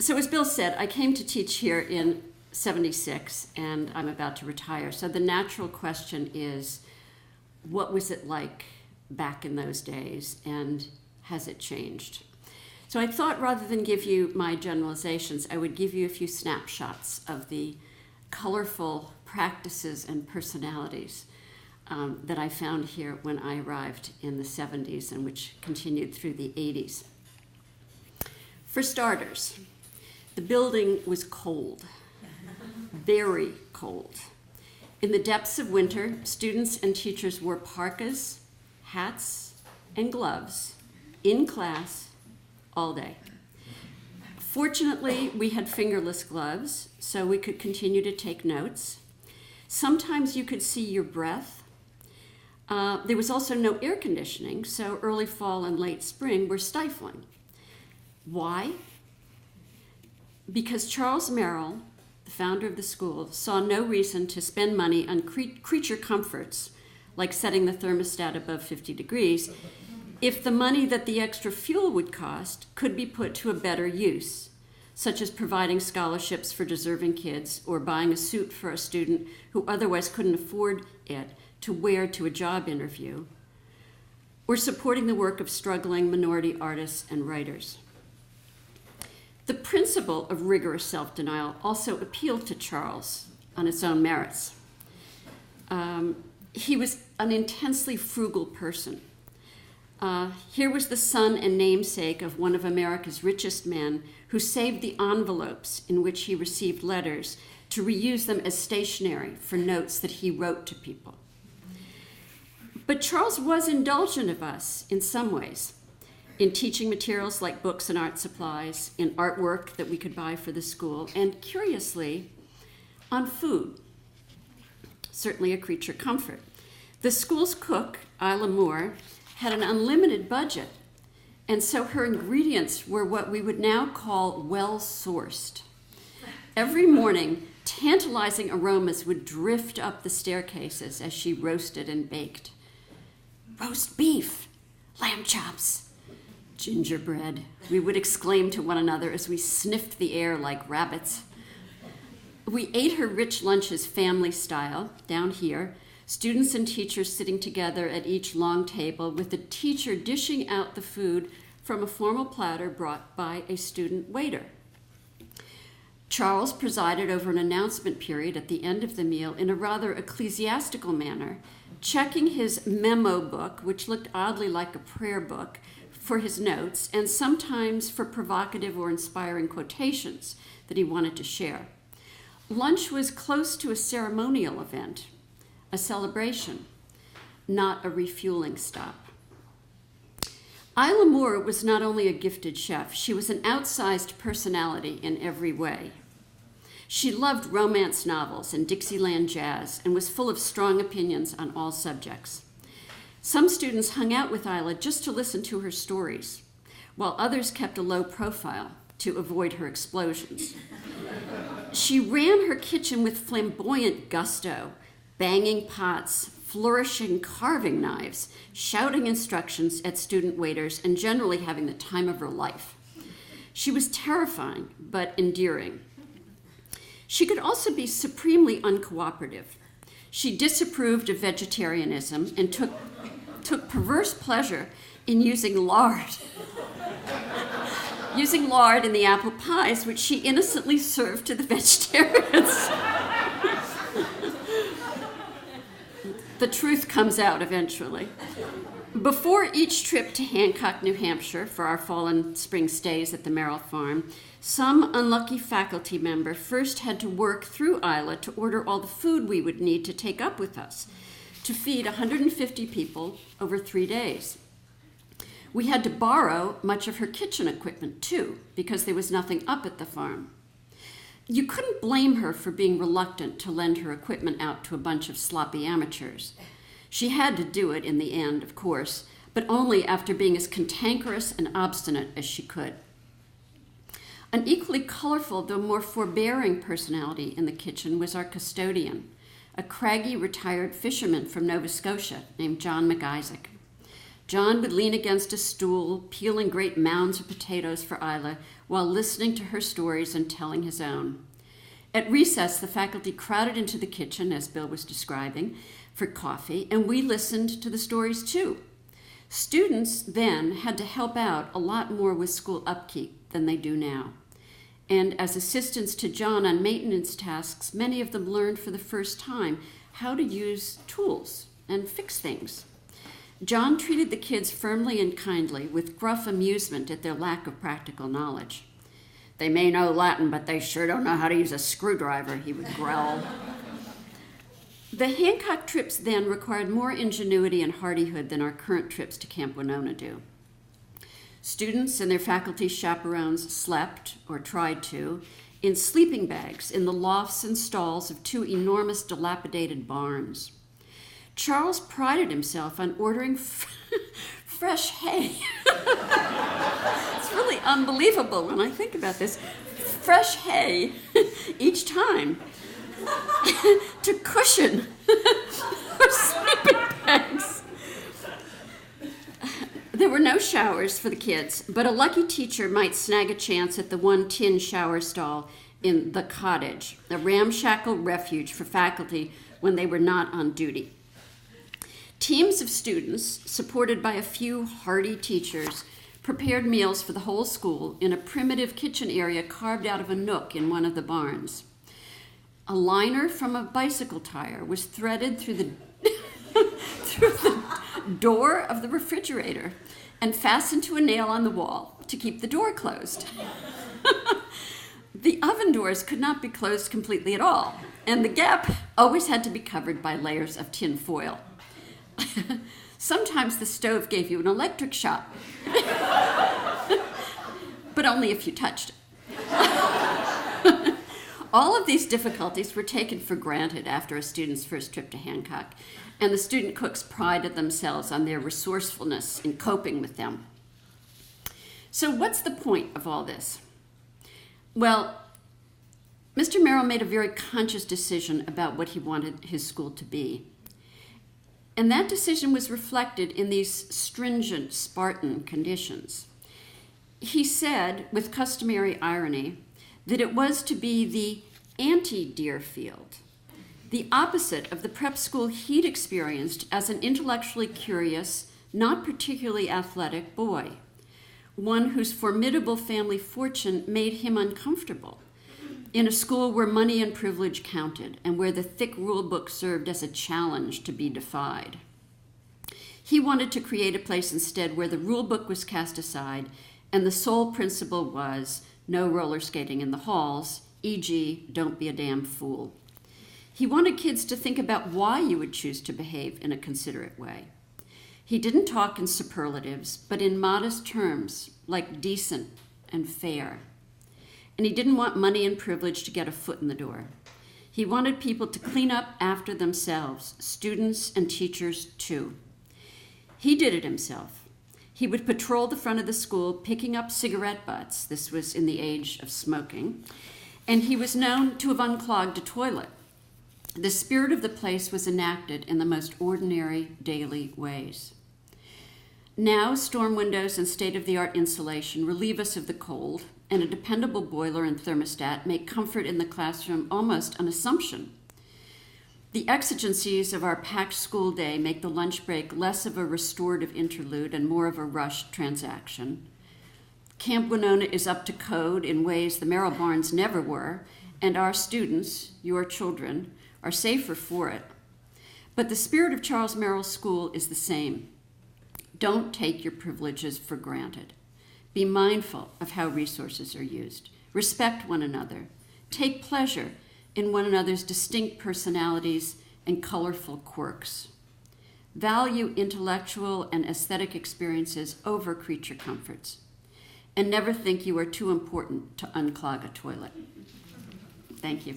So as Bill said, I came to teach here in 76, and I'm about to retire. So the natural question is, what was it like back in those days, and has it changed? So I thought rather than give you my generalizations, I would give you a few snapshots of the colorful practices and personalities that I found here when I arrived in the 70s and which continued through the 80s. For starters, the building was cold, very cold. In the depths of winter, students and teachers wore parkas, hats, and gloves in class all day. Fortunately, we had fingerless gloves, so we could continue to take notes. Sometimes you could see your breath. There was also no air conditioning, so early fall and late spring were stifling. Why? Because Charles Merrill, the founder of the school, saw no reason to spend money on creature comforts, like setting the thermostat above 50 degrees, if the money that the extra fuel would cost could be put to a better use, such as providing scholarships for deserving kids or buying a suit for a student who otherwise couldn't afford it to wear to a job interview, or supporting the work of struggling minority artists and writers. The principle of rigorous self-denial also appealed to Charles on its own merits. He was an intensely frugal person. Here was the son and namesake of one of America's richest men who saved the envelopes in which he received letters to reuse them as stationery for notes that he wrote to people. But Charles was indulgent of us in some ways, in teaching materials like books and art supplies, in artwork that we could buy for the school, and curiously, on food, certainly a creature comfort. The school's cook, Isla Moore, had an unlimited budget, and so her ingredients were what we would now call well-sourced. Every morning, tantalizing aromas would drift up the staircases as she roasted and baked. Roast beef, lamb chops, gingerbread, we would exclaim to one another as we sniffed the air like rabbits. We ate her rich lunches family style, down here, students and teachers sitting together at each long table with the teacher dishing out the food from a formal platter brought by a student waiter. Charles presided over an announcement period at the end of the meal in a rather ecclesiastical manner, checking his memo book, which looked oddly like a prayer book, for his notes, and sometimes for provocative or inspiring quotations that he wanted to share. Lunch was close to a ceremonial event, a celebration, not a refueling stop. Isla Moore was not only a gifted chef, she was an outsized personality in every way. She loved romance novels and Dixieland jazz and was full of strong opinions on all subjects. Some students hung out with Isla just to listen to her stories, while others kept a low profile to avoid her explosions. She ran her kitchen with flamboyant gusto, banging pots, flourishing carving knives, shouting instructions at student waiters, and generally having the time of her life. She was terrifying, but endearing. She could also be supremely uncooperative. She disapproved of vegetarianism and took perverse pleasure in using lard in the apple pies, which she innocently served to the vegetarians. The truth comes out eventually. Before each trip to Hancock, New Hampshire, for our fall and spring stays at the Merrill farm, some unlucky faculty member first had to work through Isla to order all the food we would need to take up with us to feed 150 people over 3 days. We had to borrow much of her kitchen equipment, too, because there was nothing up at the farm. You couldn't blame her for being reluctant to lend her equipment out to a bunch of sloppy amateurs. She had to do it in the end, of course, but only after being as cantankerous and obstinate as she could. An equally colorful, though more forbearing personality in the kitchen was our custodian, a craggy retired fisherman from Nova Scotia named John McIsaac. John would lean against a stool, peeling great mounds of potatoes for Isla while listening to her stories and telling his own. At recess, the faculty crowded into the kitchen, as Bill was describing, for coffee, and we listened to the stories too. Students then had to help out a lot more with school upkeep than they do now. And as assistants to John on maintenance tasks, many of them learned for the first time how to use tools and fix things. John treated the kids firmly and kindly, with gruff amusement at their lack of practical knowledge. "They may know Latin, but they sure don't know how to use a screwdriver," he would growl. The Hancock trips then required more ingenuity and hardihood than our current trips to Camp Winona do. Students and their faculty chaperones slept, or tried to, in sleeping bags in the lofts and stalls of two enormous dilapidated barns. Charles prided himself on ordering fresh hay. It's really unbelievable when I think about this. Fresh hay each time to cushion our sleeping bags. There were no showers for the kids, but a lucky teacher might snag a chance at the one tin shower stall in the cottage, a ramshackle refuge for faculty when they were not on duty. Teams of students, supported by a few hardy teachers, prepared meals for the whole school in a primitive kitchen area carved out of a nook in one of the barns. A liner from a bicycle tire was threaded through the door of the refrigerator and fastened to a nail on the wall to keep the door closed. The oven doors could not be closed completely at all, and the gap always had to be covered by layers of tin foil. Sometimes the stove gave you an electric shock, but only if you touched it. All of these difficulties were taken for granted after a student's first trip to Hancock, and the student cooks prided themselves on their resourcefulness in coping with them. So what's the point of all this? Well, Mr. Merrill made a very conscious decision about what he wanted his school to be. And that decision was reflected in these stringent Spartan conditions. He said, with customary irony, that it was to be the anti-Deerfield, the opposite of the prep school he'd experienced as an intellectually curious, not particularly athletic boy, one whose formidable family fortune made him uncomfortable, in a school where money and privilege counted and where the thick rule book served as a challenge to be defied. He wanted to create a place instead where the rule book was cast aside and the sole principle was no roller skating in the halls, e.g., don't be a damn fool. He wanted kids to think about why you would choose to behave in a considerate way. He didn't talk in superlatives, but in modest terms, like decent and fair. And he didn't want money and privilege to get a foot in the door. He wanted people to clean up after themselves, students and teachers too. He did it himself. He would patrol the front of the school, picking up cigarette butts. This was in the age of smoking. And he was known to have unclogged a toilet. The spirit of the place was enacted in the most ordinary daily ways. Now, storm windows and state-of-the-art insulation relieve us of the cold, and a dependable boiler and thermostat make comfort in the classroom almost an assumption. The exigencies of our packed school day make the lunch break less of a restorative interlude and more of a rushed transaction. Camp Winona is up to code in ways the Merrill Barns never were, and our students, your children, are safer for it. But the spirit of Charles Merrill's school is the same. Don't take your privileges for granted. Be mindful of how resources are used. Respect one another. Take pleasure in one another's distinct personalities and colorful quirks. Value intellectual and aesthetic experiences over creature comforts. And never think you are too important to unclog a toilet. Thank you.